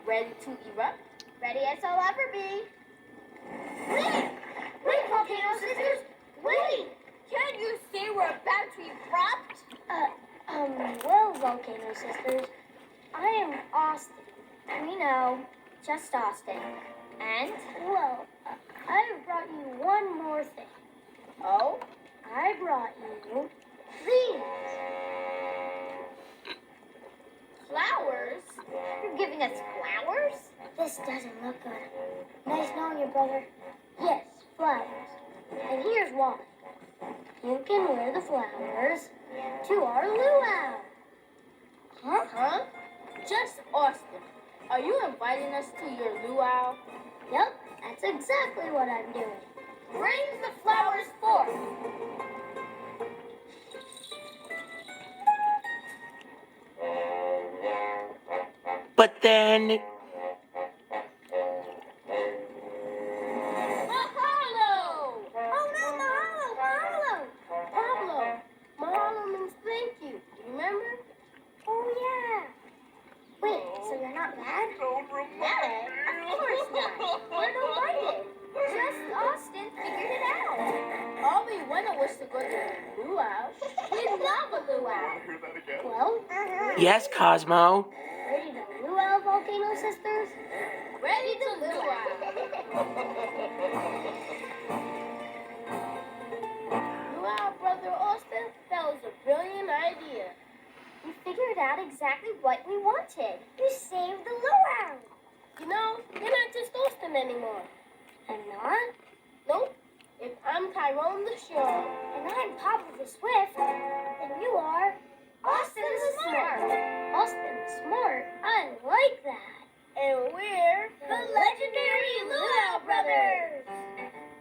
Ready to erupt? Ready as I'll ever be. Wait! Wait, Volcano Sisters! Wait! Can't you see we're about to erupt? Well, Volcano Sisters, I am Austin. We know, just Austin. And, well, I've brought you one more thing. Oh? I brought you these. Flowers? You're giving us flowers? This doesn't look good. Nice knowing you, brother. Yes, flowers. And here's why. You can wear the flowers to our luau. Huh? Just Austin. Are you inviting us to your luau? Yep, that's exactly what I'm doing. Bring the flowers forth. But then, Mahalo! Oh no, Mahalo! Pablo, mahalo means thank you. Remember? Oh yeah. Wait, so you're not mad? Mad? Of course not. We're delighted. Just Austin figured it out. All we wanted was to go to the luau. We love a luau. Well, yes, Cosmo. ready to luau, Volcano Sisters? Ready to luau. Luau, Brother Austin, that was a brilliant idea. We figured out exactly what we wanted. We saved the luau. You know, you're not just Austin anymore. I'm not. Nope. If I'm Tyrone the Sure, And I'm Papa the Swift. And you are Austin the Smart. Austin the Smart. I like that. and we're